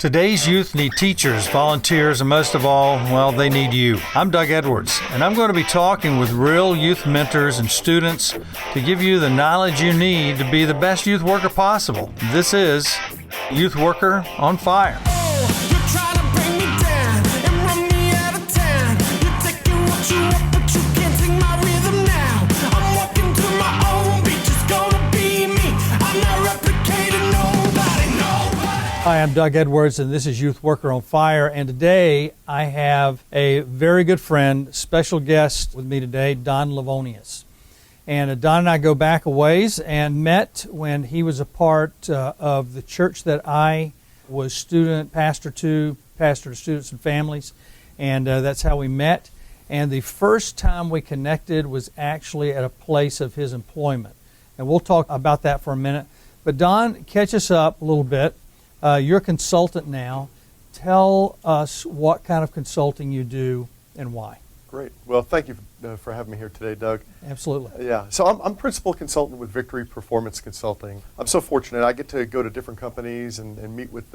Today's youth need teachers, volunteers, and most of all, well, they need you. I'm Doug Edwards, and I'm going to be talking with real youth mentors and students to give you the knowledge you need to be the best youth worker possible. This is Youth Worker on Fire. Hi, I'm Doug Edwards, and this is Youth Worker on Fire. And today I have a very good friend, special guest with me today, Don Levonius. And Don and I go back a ways and met when he was a part of the church that I was pastor to students and families. And that's how we met. And the first time we connected was actually at a place of his employment. And we'll talk about that for a minute. But Don, catch us up a little bit. You're a consultant now. Tell us what kind of consulting you do and why. Great. Well, thank you for having me here today, Doug. Absolutely. Yeah. So I'm principal consultant with Victory Performance Consulting. I'm so fortunate. I get to go to different companies and meet with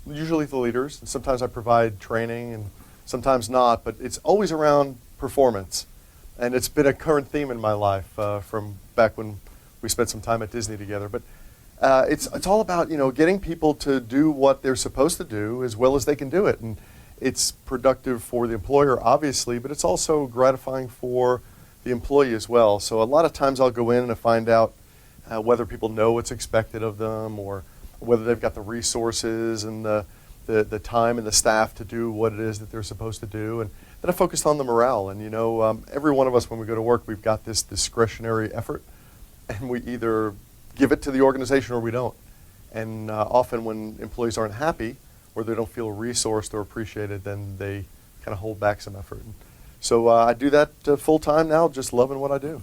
usually the leaders. And sometimes I provide training and sometimes not, but it's always around performance. And it's been a current theme in my life from back when we spent some time at Disney together. But it's all about, getting people to do what they're supposed to do as well as they can do it. And it's productive for the employer, obviously, but it's also gratifying for the employee as well. So a lot of times I'll go in and find out whether people know what's expected of them or whether they've got the resources and the time and the staff to do what it is that they're supposed to do. And then I focus on the morale. And, every one of us, when we go to work, we've got this discretionary effort, and we either give it to the organization or we don't. And often when employees aren't happy or they don't feel resourced or appreciated, then they kind of hold back some effort. So I do that full time now, just loving what I do.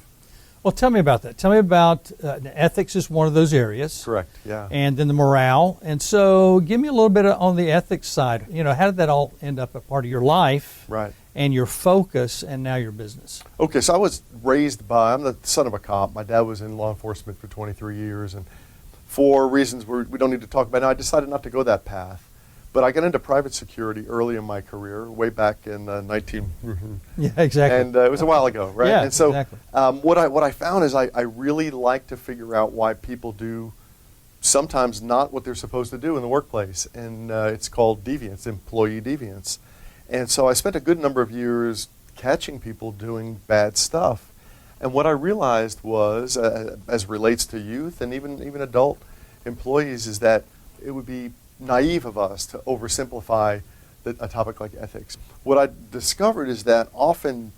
Well, tell me about that. Tell me about ethics is one of those areas. Correct, yeah. And then the morale. And so give me a little bit on the ethics side. How did that all end up a part of your life? Right. And your focus and now your business? Okay, so I'm the son of a cop. My dad was in law enforcement for 23 years, and for reasons we don't need to talk about now, I decided not to go that path. But I got into private security early in my career, way back in 19... Yeah, exactly. And it was a while ago, right? Yeah, and so, exactly. What I found is I really like to figure out why people do sometimes not what they're supposed to do in the workplace, and it's called deviance, employee deviance. And so I spent a good number of years catching people doing bad stuff. And what I realized was, as relates to youth and even adult employees, is that it would be naive of us to oversimplify a topic like ethics. What I discovered is that often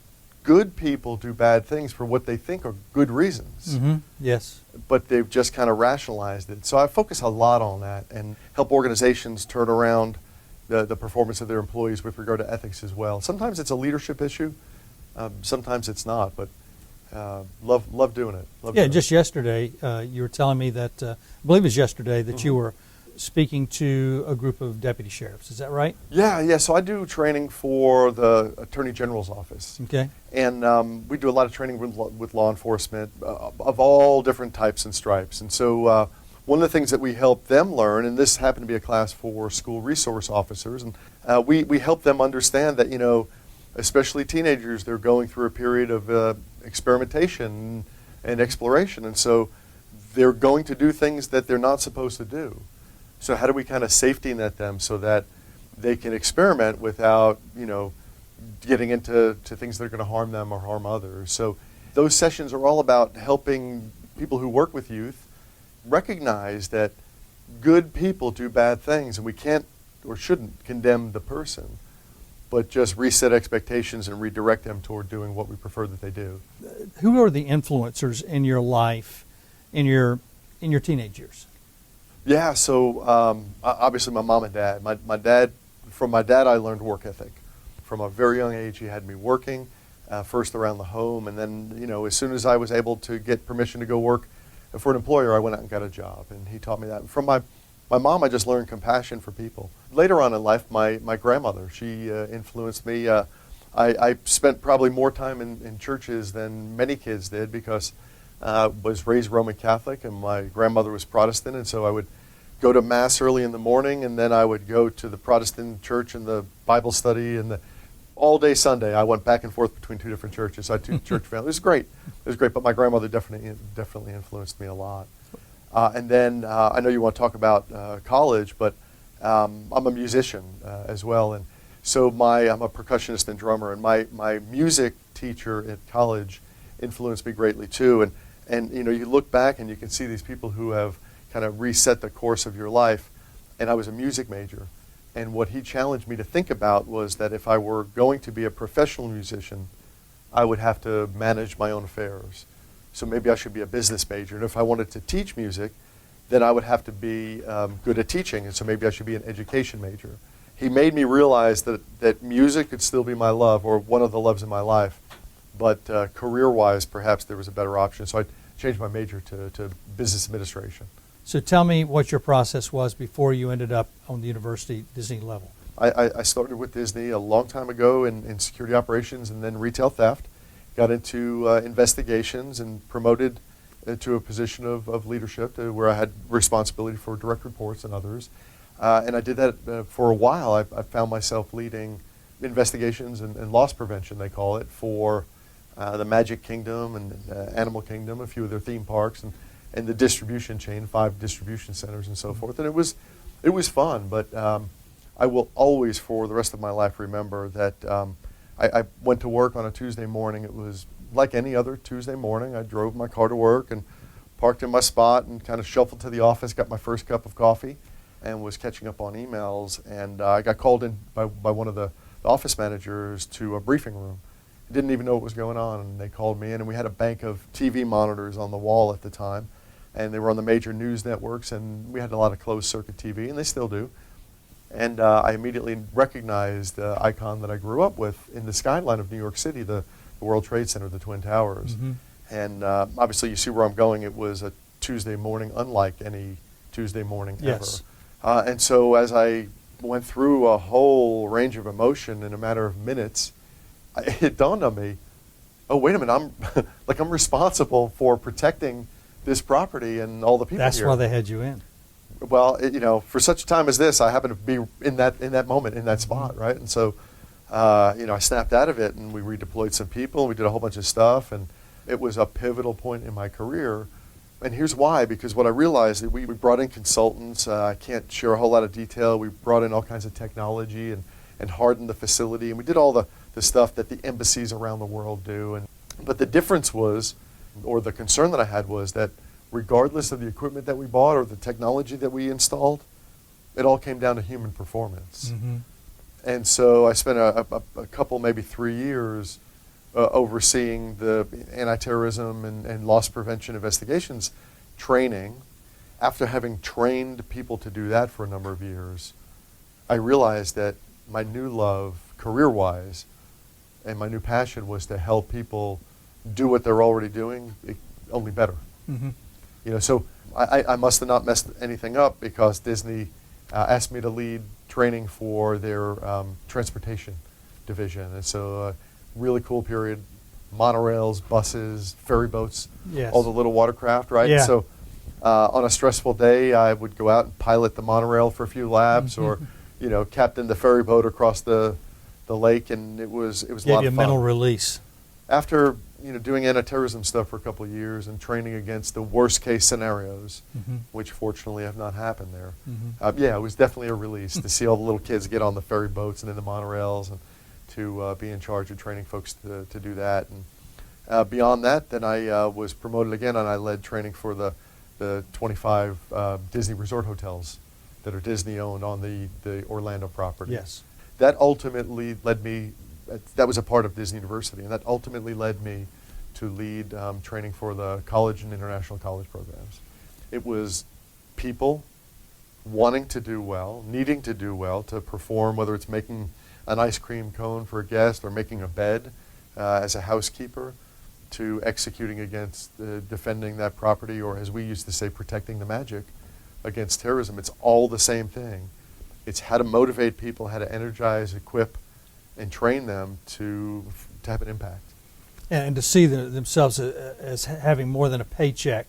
good people do bad things for what they think are good reasons. Mm-hmm. Yes. But they've just kind of rationalized it. So I focus a lot on that and help organizations turn around the performance of their employees with regard to ethics as well. Sometimes it's a leadership issue, sometimes it's not, but love doing it. Just yesterday, you were telling me that, I believe it was yesterday, that you were speaking to a group of deputy sheriffs. Is that right? Yeah, so I do training for the Attorney General's office. Okay. And we do a lot of training with law enforcement of all different types and stripes. And so one of the things that we help them learn, and this happened to be a class for school resource officers, and we help them understand that, especially teenagers, they're going through a period of experimentation and exploration, and so they're going to do things that they're not supposed to do. So how do we kind of safety net them so that they can experiment without, getting into things that are going to harm them or harm others? So those sessions are all about helping people who work with youth recognize that good people do bad things, and we can't or shouldn't condemn the person, but just reset expectations and redirect them toward doing what we prefer that they do. Who are the influencers in your life in your teenage years? Yeah, so obviously my mom and dad. From my dad I learned work ethic. From a very young age he had me working, first around the home, and then as soon as I was able to get permission to go work for an employer, I went out and got a job, and he taught me that. From my mom, I just learned compassion for people. Later on in life, my grandmother, she influenced me. I spent probably more time in churches than many kids did because I was raised Roman Catholic, and my grandmother was Protestant, and so I would go to Mass early in the morning, and then I would go to the Protestant church and the Bible study, and all day Sunday I went back and forth between two different churches. I had two church families. It was great. It was great, but my grandmother definitely influenced me a lot. And then I know you want to talk about college, but I'm a musician as well, and so I'm a percussionist and drummer, and my music teacher at college influenced me greatly too. And you look back and you can see these people who have kind of reset the course of your life. And I was a music major, and what he challenged me to think about was that if I were going to be a professional musician, I would have to manage my own affairs. So maybe I should be a business major, and if I wanted to teach music, then I would have to be good at teaching, and so maybe I should be an education major. He made me realize that music could still be my love, or one of the loves in my life, but career-wise, perhaps there was a better option. So I changed my major to business administration. So tell me what your process was before you ended up on the university Disney level. I started with Disney a long time ago in security operations and then retail theft. Got into investigations and promoted to a position of leadership where I had responsibility for direct reports and others. And I did that for a while. I found myself leading investigations and loss prevention, they call it, for the Magic Kingdom and Animal Kingdom, a few of their theme parks, and the distribution chain, 5 distribution centers and so forth. And it was fun, but I will always, for the rest of my life, remember that I went to work on a Tuesday morning. It was like any other Tuesday morning. I drove my car to work and parked in my spot and kind of shuffled to the office, got my first cup of coffee, and was catching up on emails. And I got called in by one of the office managers to a briefing room. Didn't even know what was going on, and they called me in, and we had a bank of TV monitors on the wall at the time, and they were on the major news networks, and we had a lot of closed circuit TV, and they still do. And I immediately recognized the icon that I grew up with in the skyline of New York City, the World Trade Center, the Twin Towers. Mm-hmm. And obviously you see where I'm going. It was a Tuesday morning unlike any Tuesday morning yes. ever. And so as I went through a whole range of emotion in a matter of minutes, it dawned on me, oh, wait a minute, I'm responsible for protecting this property and all the people That's here. why they had you in. Well, for such a time as this, I happen to be in that moment, in that spot, right? And so, I snapped out of it, and we redeployed some people, and we did a whole bunch of stuff, and it was a pivotal point in my career. And here's why, because what I realized that we brought in consultants. I can't share a whole lot of detail. We brought in all kinds of technology and hardened the facility, and we did all the stuff that the embassies around the world do. But the difference was, or the concern that I had was that regardless of the equipment that we bought or the technology that we installed, it all came down to human performance. Mm-hmm. And so I spent a couple, maybe 3 years overseeing the anti-terrorism and loss prevention investigations training. After having trained people to do that for a number of years, I realized that my new love, career-wise, and my new passion was to help people do what they're already doing, only better. Mm-hmm. So I must have not messed anything up, because Disney asked me to lead training for their transportation division. And so really cool period, monorails, buses, ferry boats, yes. all the little watercraft, right? Yeah. So on a stressful day, I would go out and pilot the monorail for a few laps, or captain the ferry boat across the lake, and it was a lot of fun. Gave you a mental release. After doing anti-terrorism stuff for a couple of years and training against the worst case scenarios, mm-hmm. which fortunately have not happened there. Mm-hmm. It was definitely a release to see all the little kids get on the ferry boats and in the monorails, and to be in charge of training folks to do that. And beyond that, then I was promoted again, and I led training for the 25 Disney resort hotels that are Disney owned on the Orlando property. Yes. That ultimately led me, that was a part of Disney University, and that ultimately led me to lead training for the college and international college programs. It was people wanting to do well, needing to do well to perform, whether it's making an ice cream cone for a guest or making a bed as a housekeeper, to executing against defending that property, or as we used to say, protecting the magic against terrorism. It's all the same thing. It's how to motivate people, how to energize, equip, and train them to have an impact. And to see themselves as having more than a paycheck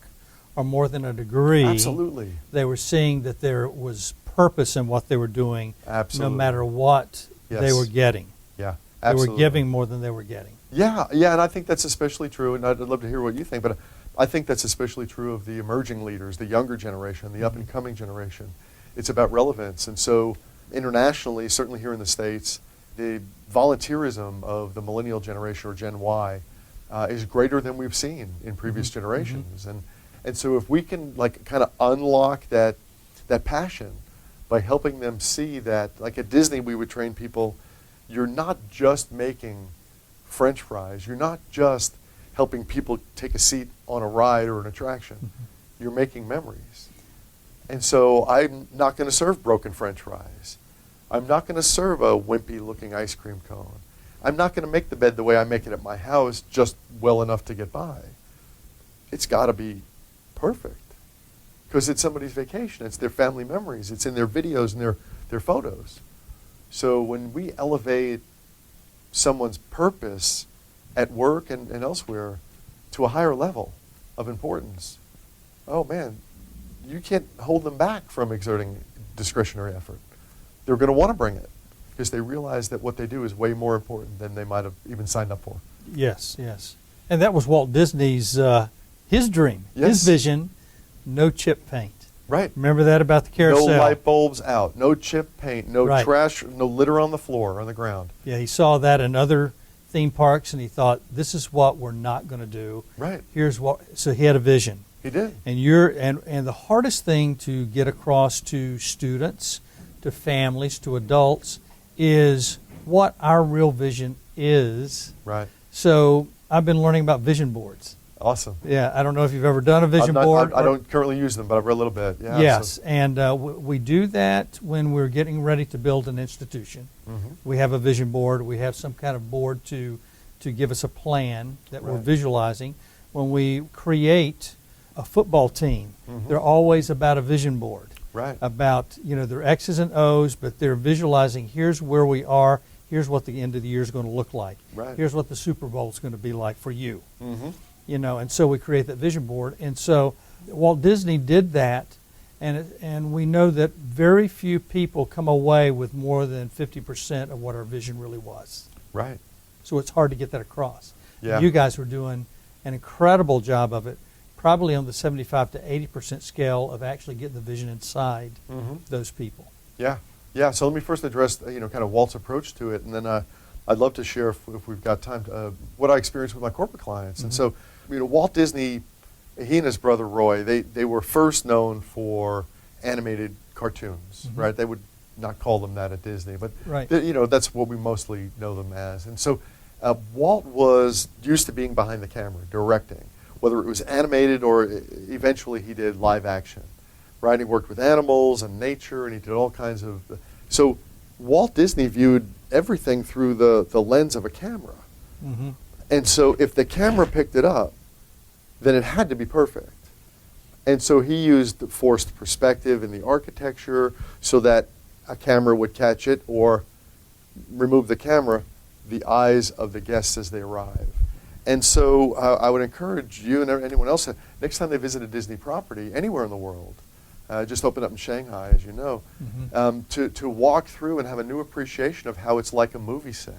or more than a degree. Absolutely. They were seeing that there was purpose in what they were doing, Absolutely. no matter what they were getting. Yeah, They absolutely. were giving more than they were getting. Yeah, and I think that's especially true, and I'd love to hear what you think, but I think that's especially true of the emerging leaders, the younger generation, the up-and-coming generation. It's about relevance, and so internationally, certainly here in the States, the volunteerism of the millennial generation, or Gen Y, is greater than we've seen in previous generations. And so if we can kind of unlock that passion by helping them see that, like at Disney we would train people, you're not just making French fries, you're not just helping people take a seat on a ride or an attraction, you're making memories. And so I'm not going to serve broken French fries. I'm not going to serve a wimpy looking ice cream cone. I'm not going to make the bed the way I make it at my house, just well enough to get by. It's got to be perfect, because it's somebody's vacation, it's their family memories, it's in their videos and their photos. So when we elevate someone's purpose at work and elsewhere to a higher level of importance, oh man, you can't hold them back from exerting discretionary effort. They're going to want to bring it because they realize that what they do is way more important than they might have even signed up for. Yes, yes. And that was Walt Disney's, his dream, his vision, no chip paint. Right. Remember that about the carousel? No light bulbs out, no chip paint, no trash, no litter on the floor or on the ground. Yeah, he saw that in other theme parks and he thought, this is what we're not going to do. Right. Here's what, so he had a vision. He did. And the hardest thing to get across to students, to families, to adults is what our real vision is. Right. So I've been learning about vision boards. Awesome. Yeah, I don't know if you've ever done a vision board. I don't currently use them, but I've read a little bit. Yeah, yes, so. and we do that when we're getting ready to build an institution. We have a vision board. We have some kind of board to give us a plan that we're visualizing. When we create a football team, they're always about a vision board. Right. About, their X's and O's, but they're visualizing, here's where we are, here's what the end of the year is going to look like. Right. Here's what the Super Bowl is going to be like for you. And so we create that vision board. And so Walt Disney did that, and we know that very few people come away with more than 50% of what our vision really was. Right. So it's hard to get that across. Yeah. You guys were doing an incredible job of it, probably on the 75 to 80% scale of actually getting the vision inside those people. Yeah. Yeah. So let me first address, kind of Walt's approach to it, and then I'd love to share, if we've got time, what I experienced with my corporate clients. And so, Walt Disney, he and his brother Roy, they were first known for animated cartoons, right? They would not call them that at Disney, but that's what we mostly know them as. And so Walt was used to being behind the camera, directing, whether it was animated or eventually he did live action, right? He worked with animals and nature, and he did all kinds of... So Walt Disney viewed everything through the lens of a camera. And so if the camera picked it up, then it had to be perfect. And so he used the forced perspective in the architecture so that a camera would catch it, or remove the camera, the eyes of the guests as they arrive. And so I would encourage you and anyone else, next time they visit a Disney property anywhere in the world, just opened up in Shanghai, as you know, to walk through and have a new appreciation of how it's like a movie set.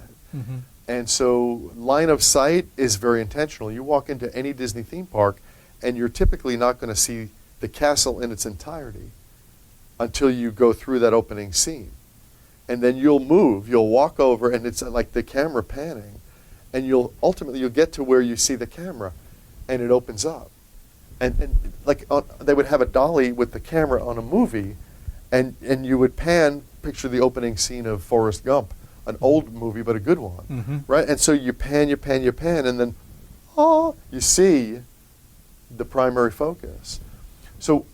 And so line of sight is very intentional. You walk into any Disney theme park, and you're typically not going to see the castle in its entirety until you go through that opening scene. And then you'll walk over, and it's like the camera panning, and you'll get to where you see the camera, and it opens up. And they would have a dolly with the camera on a movie, and you would picture the opening scene of Forrest Gump, an old movie but a good one, right? And so you pan, and then you see the primary focus. So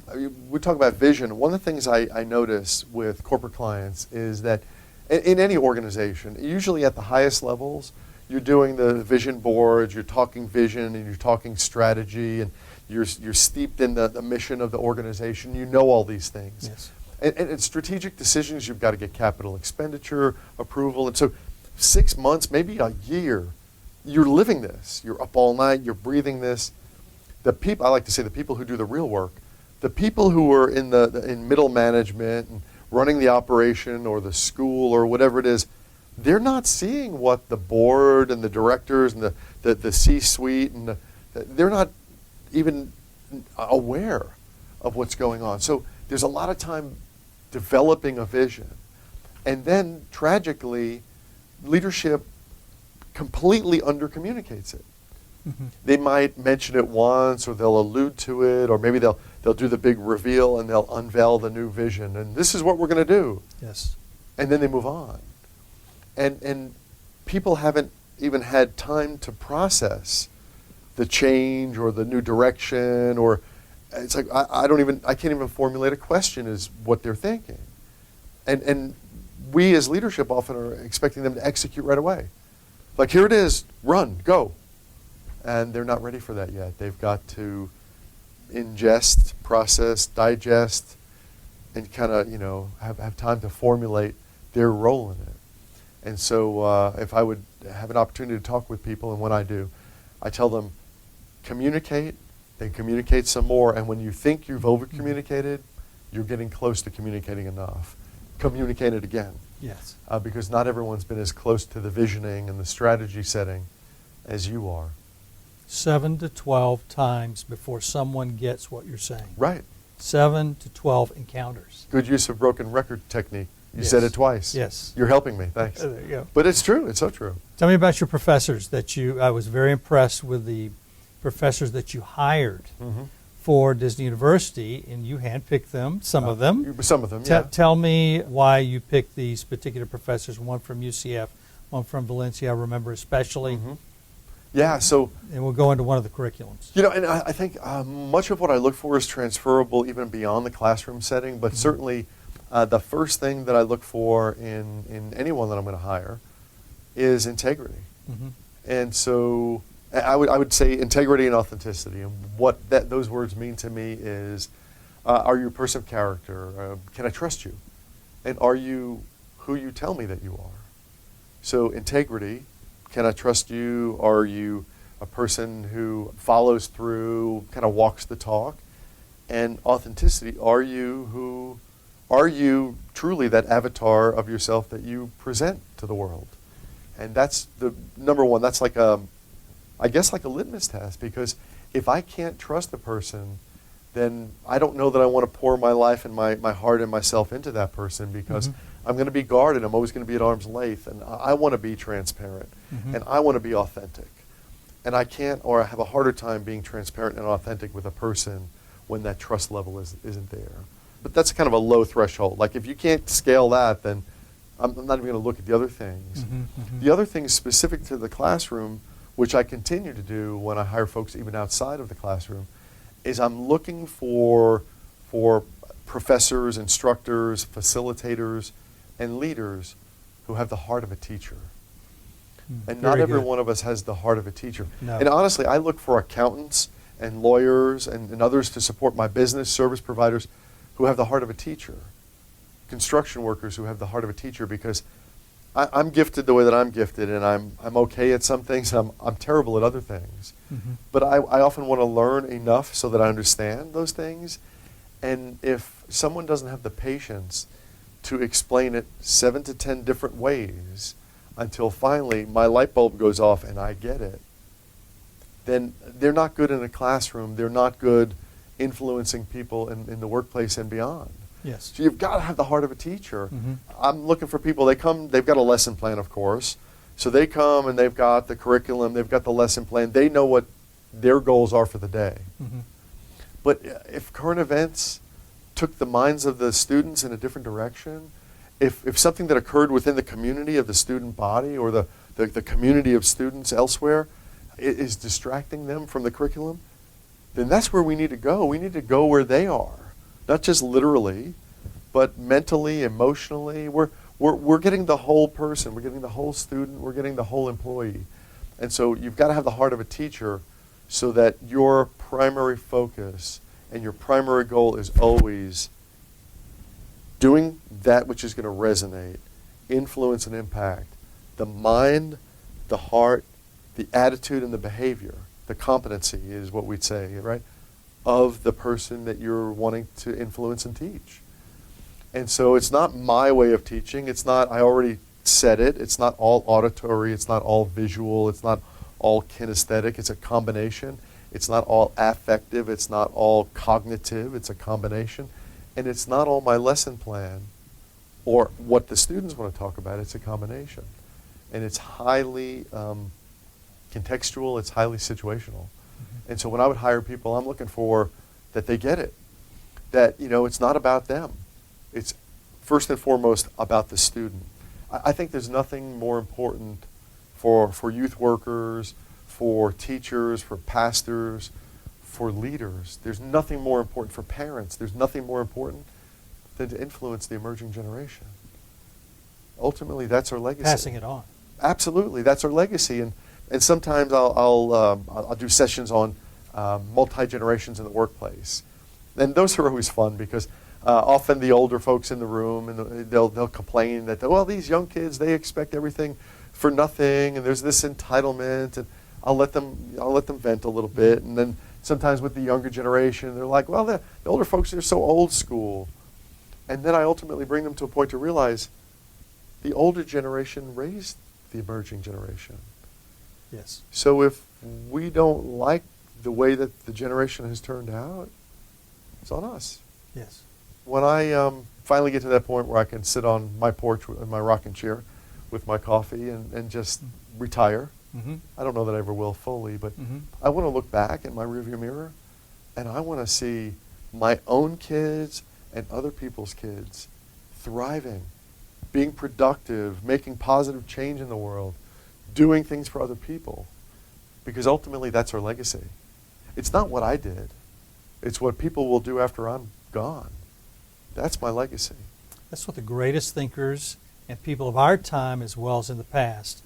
we talk about vision. One of the things I notice with corporate clients is that in any organization, usually at the highest levels, you're doing the vision boards, you're talking vision, and you're talking strategy, and you're steeped in the mission of the organization. You know all these things. Yes. And strategic decisions, you've got to get capital expenditure approval. And so 6 months, maybe a year, you're living this. You're up all night, you're breathing this. the people, I like to say the people who do the real work, the people who are in middle management and running the operation or the school or whatever it is, they're not seeing what the board and the directors and the C-suite and they're not even aware of what's going on. So there's a lot of time developing a vision. And then, tragically, leadership completely undercommunicates it. Mm-hmm. They might mention it once, or they'll allude to it, or maybe they'll do the big reveal and they'll unveil the new vision. And this is what we're going to do. Yes. And then they move on. And people haven't even had time to process the change or the new direction, or it's like I can't even formulate a question is what they're thinking. And we as leadership often are expecting them to execute right away. Like, here it is, run, go. And they're not ready for that yet. They've got to ingest, process, digest, and kind of, have time to formulate their role in it. And so if I would have an opportunity to talk with people, and when I do, I tell them, communicate, then communicate some more, and when you think you've over-communicated, you're getting close to communicating enough. Communicate it again. Yes. Because not everyone's been as close to the visioning and the strategy setting as you are. 7 to 12 times before someone gets what you're saying. Right. 7 to 12 encounters. Good use of broken record technique. You Yes. said it twice. Yes. You're helping me. Thanks. There you go. But it's true. It's so true. Tell me about your professors I was very impressed with the professors that you hired Mm-hmm. for Disney University, and you handpicked them, some of them. Some of them, yeah. Tell me why you picked these particular professors, one from UCF, one from Valencia, I remember especially. Mm-hmm. Yeah, so... And we'll go into one of the curriculums. And I think much of what I look for is transferable even beyond the classroom setting, but certainly the first thing that I look for in anyone that I'm going to hire is integrity. Mm-hmm. And so I would say integrity and authenticity. And what those words mean to me is, are you a person of character? Can I trust you? And are you who you tell me that you are? So integrity, can I trust you? Are you a person who follows through, kind of walks the talk? And authenticity, are you truly that avatar of yourself that you present to the world? And that's the number one. That's like I guess like a litmus test, because if I can't trust a person, then I don't know that I want to pour my life and my heart and myself into that person, because I'm going to be guarded. I'm always going to be at arm's length, and I want to be transparent, and I want to be authentic. And I can't, or I have a harder time being transparent and authentic with a person when that trust level isn't there. But that's kind of a low threshold. Like, if you can't scale that, then I'm not even going to look at the other things. The other things specific to the classroom, which I continue to do when I hire folks even outside of the classroom, is I'm looking for professors, instructors, facilitators, and leaders who have the heart of a teacher. And not every one of us has the heart of a teacher. No. And honestly, I look for accountants and lawyers and others to support my business, service providers who have the heart of a teacher, construction workers who have the heart of a teacher, because I'm gifted the way that I'm gifted, and I'm okay at some things, and I'm terrible at other things. But I often want to learn enough so that I understand those things. And if someone doesn't have the patience to explain it 7 to 10 different ways until finally my light bulb goes off and I get it, then they're not good in a classroom. They're not good influencing people in the workplace and beyond. Yes. So you've got to have the heart of a teacher. I'm looking for people, they've got a lesson plan, of course. So they come and they've got the curriculum, they've got the lesson plan, they know what their goals are for the day. But if current events took the minds of the students in a different direction, if something that occurred within the community of the student body or the community of students elsewhere is distracting them from the curriculum, then that's where we need to go. We need to go where they are, not just literally, but mentally, emotionally. We're getting the whole person. We're getting the whole student. We're getting the whole employee. And so you've got to have the heart of a teacher so that your primary focus and your primary goal is always doing that which is going to resonate, influence, and impact the mind, the heart, the attitude, and the behavior the competency is what we'd say, right, of the person that you're wanting to influence and teach. And so it's not my way of teaching. It's not, I already said it. It's not all auditory. It's not all visual. It's not all kinesthetic. It's a combination. It's not all affective. It's not all cognitive. It's a combination. And it's not all my lesson plan or what the students want to talk about. It's a combination. And it's highly contextual. It's highly situational. And so when I would hire people, I'm looking for that they get it. That, it's not about them. It's first and foremost about the student. I think there's nothing more important for youth workers, for teachers, for pastors, for leaders. There's nothing more important for parents. There's nothing more important than to influence the emerging generation. Ultimately, that's our legacy. Passing it on. Absolutely, that's our legacy. And sometimes I'll do sessions on multi-generations in the workplace. And those are always fun because often the older folks in the room, and they'll complain that, well, these young kids, they expect everything for nothing, and there's this entitlement, and I'll let them vent a little bit. And then sometimes with the younger generation, they're like, well, the older folks, they're so old school. And then I ultimately bring them to a point to realize the older generation raised the emerging generation. Yes. So if we don't like the way that the generation has turned out, it's on us. Yes. When I finally get to that point where I can sit on my porch in my rocking chair with my coffee and just retire, I don't know that I ever will fully, but I want to look back in my rearview mirror and I want to see my own kids and other people's kids thriving, being productive, making positive change in the world, doing things for other people, because ultimately that's our legacy. It's not what I did. It's what people will do after I'm gone. That's my legacy. That's what the greatest thinkers and people of our time as well as in the past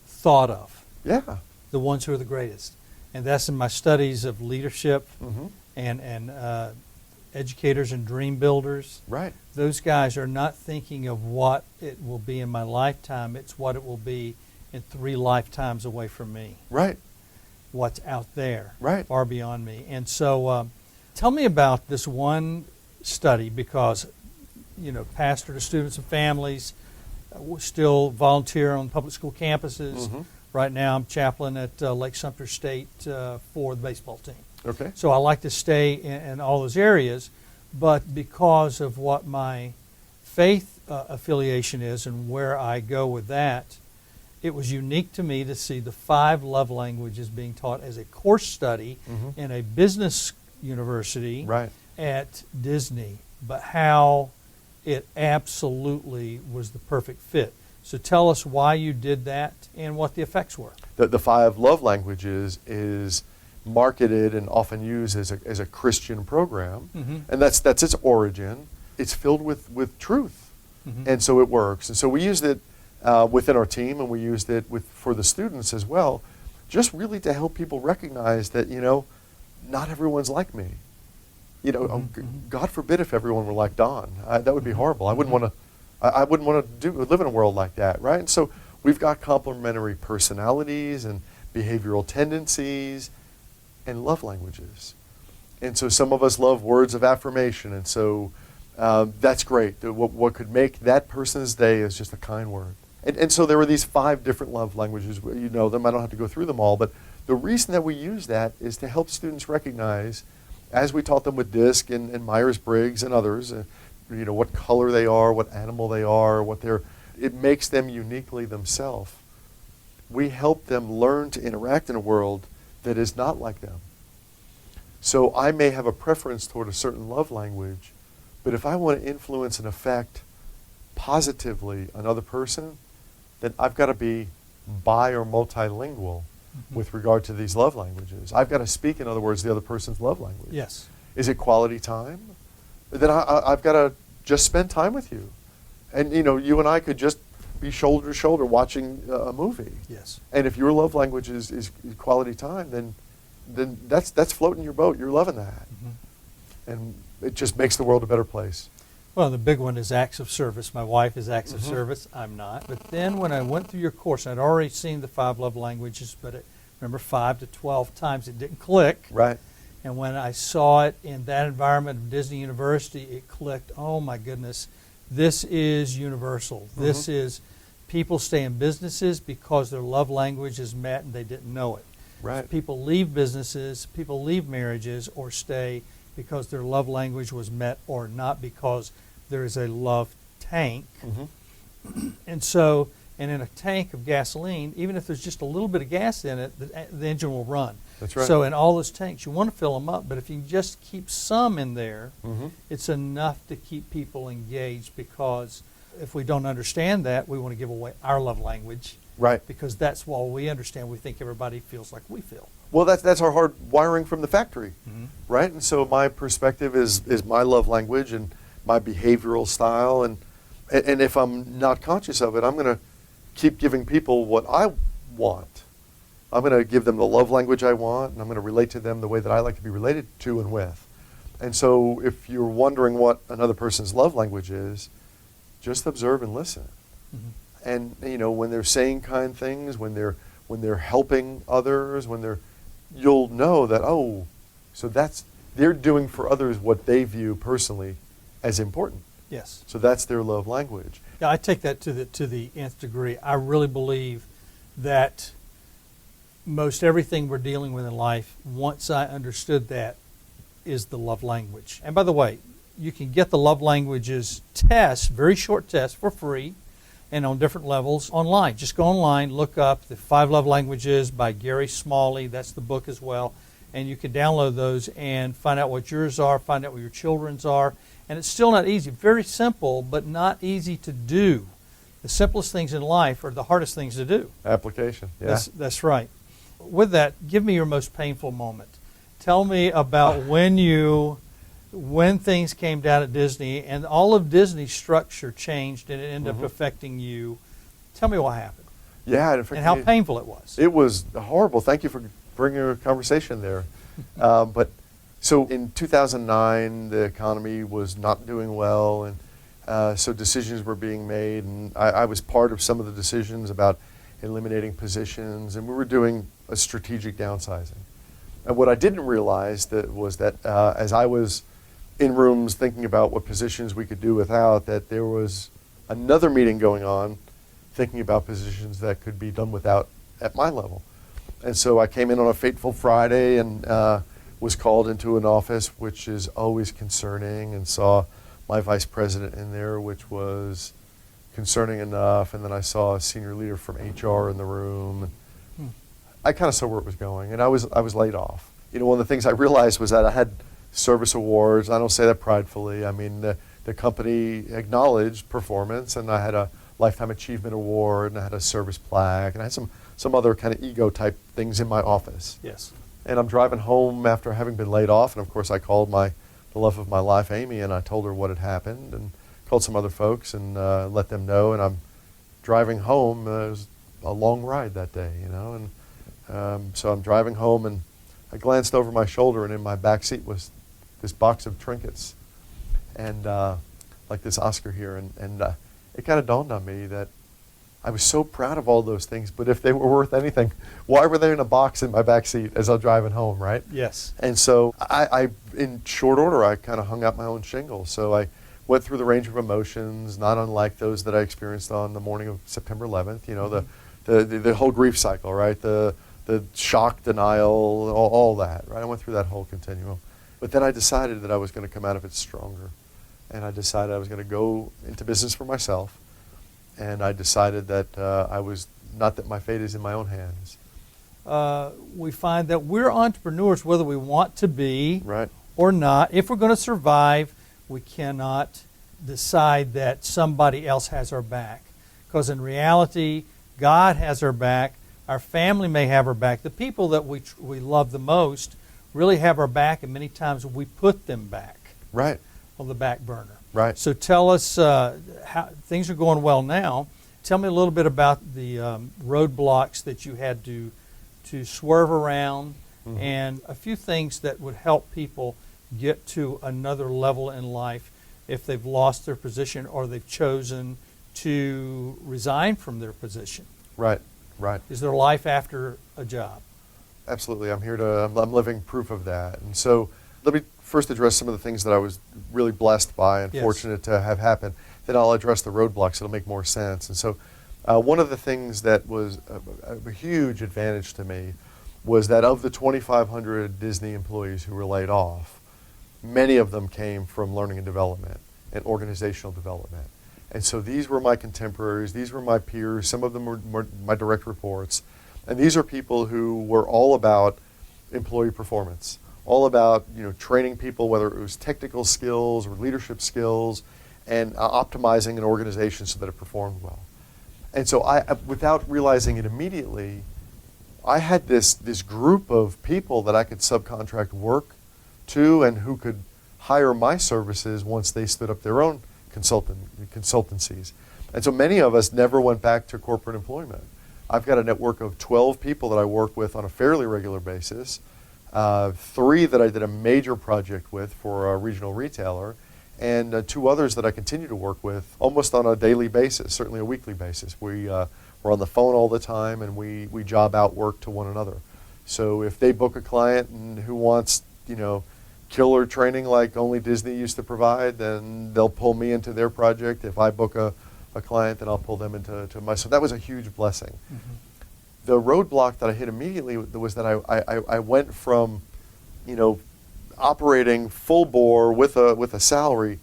thought of. Yeah. The ones who are the greatest. And that's in my studies of leadership and educators and dream builders. Right. Those guys are not thinking of what it will be in my lifetime. It's what it will be in 3 lifetimes away from me. Right. What's out there. Right. Far beyond me. And so tell me about this one study, because, pastor to students and families, still volunteer on public school campuses. Right now I'm chaplain at Lake Sumter State for the baseball team. Okay. So I like to stay in all those areas, but because of what my faith affiliation is and where I go with that, it was unique to me to see the 5 love languages being taught as a course study in a business university at Disney, but how it absolutely was the perfect fit. So tell us why you did that and what the effects were. The 5 love languages is marketed and often used as a Christian program, and that's its origin. It's filled with truth, and so it works. And so we used it within our team, and we used it for the students as well, just really to help people recognize that not everyone's like me. God forbid if everyone were like Don. That would be horrible. I wouldn't want to live in a world like that, right? And so we've got complementary personalities and behavioral tendencies and love languages. And so some of us love words of affirmation, and so that's great. What could make that person's day is just a kind word. And so there were these 5 different love languages. You know them. I don't have to go through them all, but the reason that we use that is to help students recognize, as we taught them with DISC and Myers-Briggs and others, what color they are, what animal they are, it makes them uniquely themselves. We help them learn to interact in a world that is not like them. So I may have a preference toward a certain love language, but if I want to influence and affect positively another person, then I've got to be bi or multilingual with regard to these love languages. I've got to speak, in other words, the other person's love language. Yes. Is it quality time? Then I've got to just spend time with you. And, you and I could just be shoulder to shoulder watching a movie. Yes. And if your love language is quality time, then that's floating your boat. You're loving that. And it just makes the world a better place. Well, the big one is acts of service. My wife is acts of service. I'm not. But then when I went through your course, I'd already seen the 5 love languages, but remember 5 to 12 times it didn't click. Right. And when I saw it in that environment of Disney University, it clicked. Oh my goodness, this is universal. This is people stay in businesses because their love language is met and they didn't know it. Right. People leave businesses, people leave marriages or stay because their love language was met or not because there is a love tank. And so, and in a tank of gasoline, even if there's just a little bit of gas in it, the engine will run. That's right. So in all those tanks, you want to fill them up, but if you just keep some in there, it's enough to keep people engaged, because if we don't understand that, we want to give away our love language. Right. Because that's what we understand. We think everybody feels like we feel. Well, that's our hard wiring from the factory, right? And so my perspective is my love language and my behavioral style, and if I'm not conscious of it, I'm going to keep giving people what I want. I'm going to give them the love language I want, and I'm going to relate to them the way that I like to be related to and with. And so if you're wondering what another person's love language is, just observe and listen. And you know, when they're saying kind things, when they're helping others, you'll know that, oh, so they're doing for others what they view personally as important. Yes. So that's their love language. Yeah, I take that to the nth degree. I really believe that most everything we're dealing with in life, once I understood that, is the love language. And by the way, you can get the love languages test, very short test, for free and on different levels online. Just go online, look up the 5 Love Languages by Gary Smalley. That's the book as well. And you can download those and find out what yours are, find out what your children's are. And it's still not easy. Very simple, but not easy to do. The simplest things in life are the hardest things to do. Application, yeah. That's right. With that, give me your most painful moment. Tell me about when things came down at Disney and all of Disney's structure changed and it ended up affecting you. Tell me what happened. Yeah, and how painful it was. It was horrible. Thank you for bringing a conversation there. But so in 2009, the economy was not doing well, and so decisions were being made, and I was part of some of the decisions about eliminating positions, and we were doing a strategic downsizing. And what I didn't realize was that as I was in rooms thinking about what positions we could do without, that there was another meeting going on thinking about positions that could be done without at my level. And so I came in on a fateful Friday and was called into an office, which is always concerning, and saw my vice president in there, which was concerning enough. And then I saw a senior leader from HR in the room. I kind of saw where it was going, and I was laid off. You know, one of the things I realized was that I had service awards. I don't say that pridefully. I mean, the company acknowledged performance, and I had a Lifetime Achievement Award, and I had a service plaque, and I had some other kind of ego type things in my office. Yes. And I'm driving home after having been laid off, and of course I called the love of my life, Amy, and I told her what had happened, and called some other folks and let them know. And I'm driving home. It was a long ride that day, you know, and so I'm driving home, and I glanced over my shoulder, and in my back seat was this box of trinkets, and like this Oscar here, and it kind of dawned on me that I was so proud of all those things, but if they were worth anything, why were they in a box in my back seat as I'm driving home, right? Yes. And so I in short order, I kind of hung out my own shingle. So I went through the range of emotions, not unlike those that I experienced on the morning of September 11th. You know, the whole grief cycle, right? The shock, denial, all that, right? I went through that whole continuum. But then I decided that I was going to come out of it stronger. And I decided I was going to go into business for myself. And I decided that not that my fate is in my own hands. We find that we're entrepreneurs whether we want to be right. or not. If we're going to survive, we cannot decide that somebody else has our back. Because in reality, God has our back. Our family may have our back. The people that we love the most really have our back, and many times we put them back. Right. On the back burner. Right. So tell us how things are going well now. Tell me a little bit about the roadblocks that you had to swerve around, and a few things that would help people get to another level in life if they've lost their position or they've chosen to resign from their position. Right. Right. Is there life after a job? Absolutely. I'm living proof of that. And so let me first address some of the things that I was really blessed by and Yes. fortunate to have happen. Then I'll address the roadblocks. It'll make more sense. And so one of the things that was a huge advantage to me was that of the 2,500 Disney employees who were laid off, many of them came from learning and development and organizational development. And so these were my contemporaries, these were my peers, some of them were my direct reports. And these are people who were all about employee performance, all about training people, whether it was technical skills or leadership skills, and optimizing an organization so that it performed well. And so I, without realizing it immediately, I had this group of people that I could subcontract work to and who could hire my services once they stood up their own consultancies. And so many of us never went back to corporate employment. I've got a network of 12 people that I work with on a fairly regular basis, 3 that I did a major project with for a regional retailer, and 2 others that I continue to work with almost on a daily basis, certainly a weekly basis. We're on the phone all the time, and we job out work to one another. So if they book a client who wants, killer training like only Disney used to provide, then they'll pull me into their project. If I book a client, then I'll pull them into my. So that was a huge blessing. Mm-hmm. The roadblock that I hit immediately was that I went from, operating full bore with a salary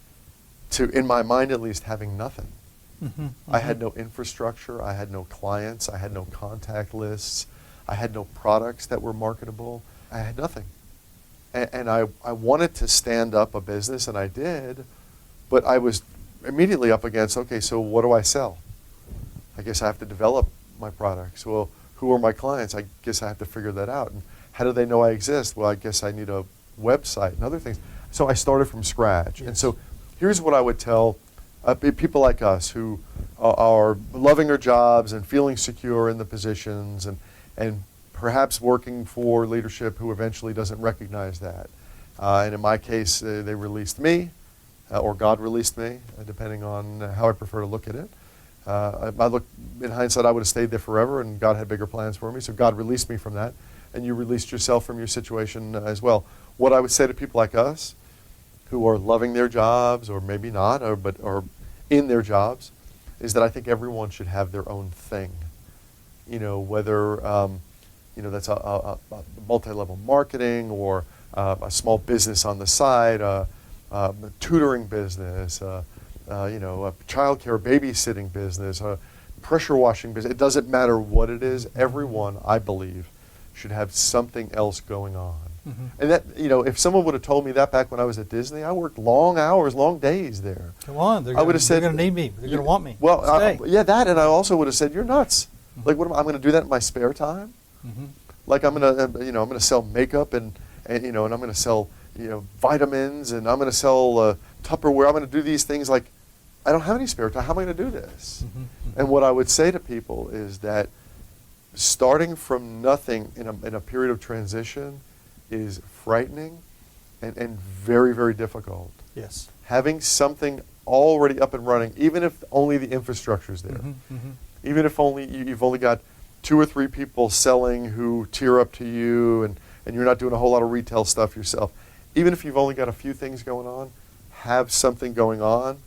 to, in my mind at least, having nothing. Mm-hmm. Mm-hmm. I had no infrastructure, I had no clients, I had no contact lists, I had no products that were marketable, I had nothing. And I wanted to stand up a business, and I did, but I was immediately up against, okay, so what do I sell? I guess I have to develop my products. Well, who are my clients? I guess I have to figure that out. And how do they know I exist? Well, I guess I need a website and other things. So I started from scratch. Yes. And so here's what I would tell people like us who are loving their jobs and feeling secure in the positions and perhaps working for leadership who eventually doesn't recognize that. And in my case, they released me, or God released me, depending on how I prefer to look at it. In hindsight, I would have stayed there forever, and God had bigger plans for me. So God released me from that, and you released yourself from your situation as well. What I would say to people like us, who are loving their jobs, or maybe not, or in their jobs, is that I think everyone should have their own thing. Whether that's a multi-level marketing or a small business on the side, a tutoring business, a childcare babysitting business, a pressure washing business. It doesn't matter what it is. Everyone, I believe, should have something else going on. Mm-hmm. And that, if someone would have told me that back when I was at Disney, I worked long hours, long days there. Come on, they're going to need me. They're going to want me. Well, that, and I also would have said, "You're nuts." Mm-hmm. Like, I'm going to do that in my spare time? Mm-hmm. Like I'm going to, I'm going to sell makeup and I'm going to sell, vitamins, and I'm going to sell Tupperware. I'm going to do these things. Like, I don't have any spare time. How am I going to do this? Mm-hmm. Mm-hmm. And what I would say to people is that starting from nothing in a period of transition is frightening and very, very difficult. Yes. Having something already up and running, even if only the infrastructure is there, mm-hmm. Mm-hmm. even if you've only got 2 or 3 people selling who tier up to you, and you're not doing a whole lot of retail stuff yourself, even if you've only got a few things going on, have something going on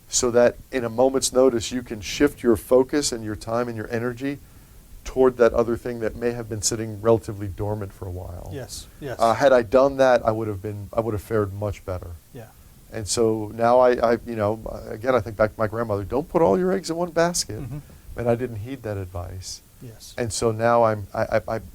so that in a moment's notice you can shift your focus and your time and your energy toward that other thing that may have been sitting relatively dormant for a while. Yes, yes. Had I done that, I would have fared much better. Yeah. And so now again, I think back to my grandmother, don't put all your eggs in one basket. Mm-hmm. And I didn't heed that advice. Yes. And so now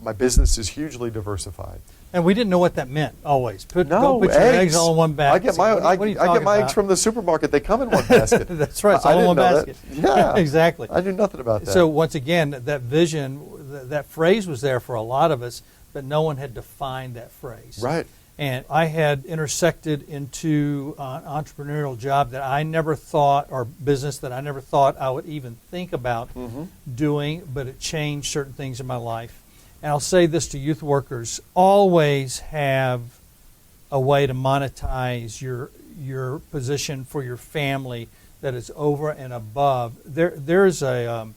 my business is hugely diversified. And we didn't know what that meant always. Don't put your eggs all in one basket. I get my eggs from the supermarket. They come in one basket. That's right. It's all in one basket. Yeah. Exactly. I knew nothing about that. So once again, that vision, that phrase was there for a lot of us, but no one had defined that phrase. Right. And I had intersected into an entrepreneurial job that I never thought, or business that I never thought I would even think about mm-hmm. doing, but it changed certain things in my life. And I'll say this to youth workers, always have a way to monetize your position for your family that is over and above. There's a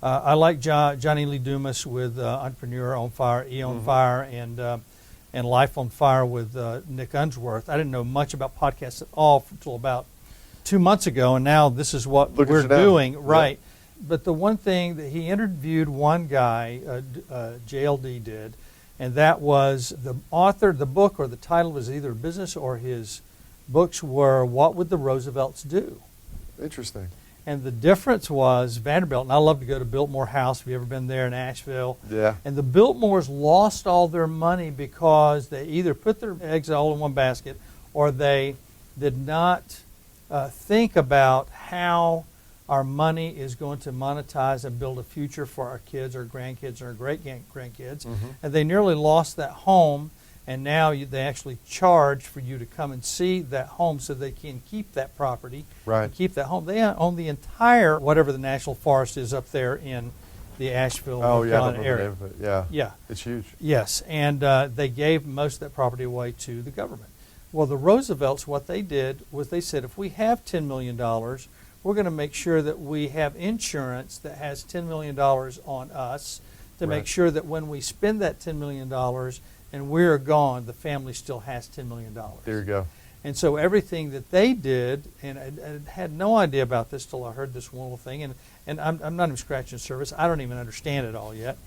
I like Johnny Lee Dumas with Entrepreneur on Fire, E on Fire, and Life on Fire with Nick Unsworth. I didn't know much about podcasts at all until about 2 months ago, and now this is what we're doing. Right. Yeah. But the one thing that he interviewed one guy, JLD did, and that was the author of the book, or the title was either business or his books were What Would the Roosevelts Do? Interesting. And the difference was Vanderbilt, and I love to go to Biltmore House. Have you ever been there in Asheville? Yeah. And the Biltmores lost all their money because they either put their eggs all in one basket or they did not think about how our money is going to monetize and build a future for our kids or grandkids or great-grandkids. And they nearly lost that home, and now they actually charge for you to come and see that home so they can keep that property, and keep that home. They own the entire, whatever the national forest is up there in the Asheville area. Yeah. It's huge. Yes, and they gave most of that property away to the government. Well, the Roosevelts, what they did was they said, if we have $10 million, we're going to make sure that we have insurance that has $10 million on us to make sure that when we spend that $10 million and we're gone, the family still has $10 million. There you go. And so everything that they did, and I had no idea about this till I heard this one little thing, and I'm not even scratching the surface. I don't even understand it all yet.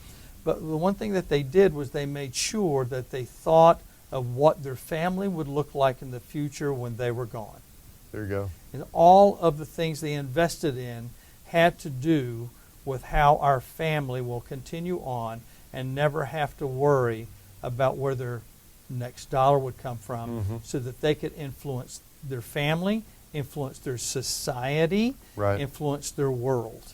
But the one thing that they did was they made sure that they thought of what their family would look like in the future when they were gone. There you go. And all of the things they invested in had to do with how our family will continue on and never have to worry about where their next dollar would come from, so that they could influence their family, influence their society, influence their world.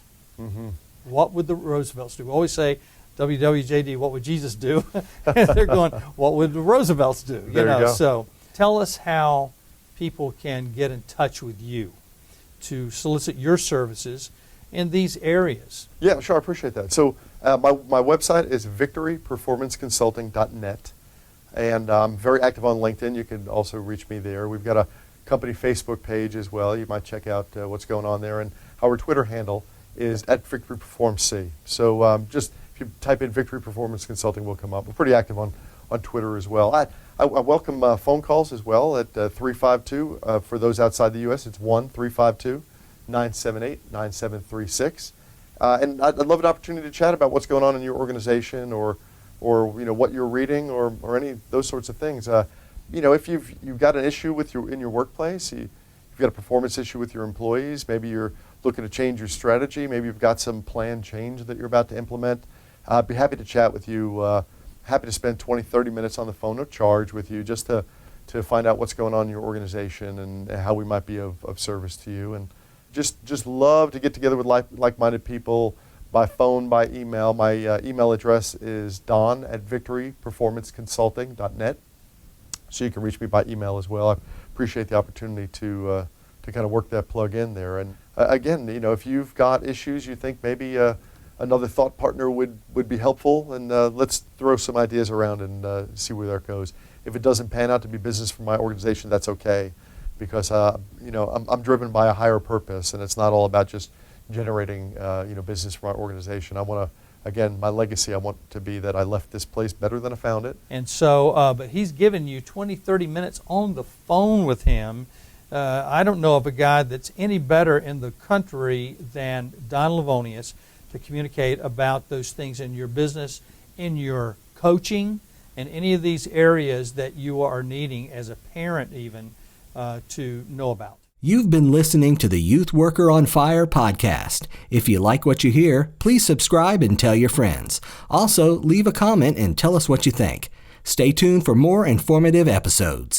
What would the Roosevelts do? We always say, WWJD, what would Jesus do? They're going, what would the Roosevelts do? There you go. So tell us how people can get in touch with you to solicit your services in these areas. Yeah, sure, I appreciate that. So my website is victoryperformanceconsulting.net, and I'm very active on LinkedIn. You can also reach me there. We've got a company Facebook page as well. You might check out what's going on there. And our Twitter handle is @VictoryPerformC. So just if you type in Victory Performance Consulting, we'll come up. We're pretty active on Twitter as well. I welcome phone calls as well at 352. For those outside the U.S., it's 1-352-978-9736. And I'd love an opportunity to chat about what's going on in your organization, or what you're reading, or any of those sorts of things. If you've got an issue in your workplace, you've got a performance issue with your employees, maybe you're looking to change your strategy, maybe you've got some planned change that you're about to implement, I'd be happy to chat with you. Happy to spend 20, 30 minutes on the phone, no charge, with you, just to find out what's going on in your organization and how we might be of service to you. And just love to get together with like-minded people by phone, by email. My email address is don@victoryperformanceconsulting.net. So you can reach me by email as well. I appreciate the opportunity to kind of work that plug in there. And again, if you've got issues you think maybe another thought partner would be helpful, and let's throw some ideas around and see where that goes. If it doesn't pan out to be business for my organization, that's okay, because I'm driven by a higher purpose, and it's not all about just generating business for my organization. I want to, again, my legacy, I want to be that I left this place better than I found it. And so, but he's given you 20, 30 minutes on the phone with him. I don't know of a guy that's any better in the country than Don Levonius to communicate about those things in your business, in your coaching, and any of these areas that you are needing as a parent even to know about. You've been listening to the Youth Worker on Fire podcast. If you like what you hear, please subscribe and tell your friends. Also, leave a comment and tell us what you think. Stay tuned for more informative episodes.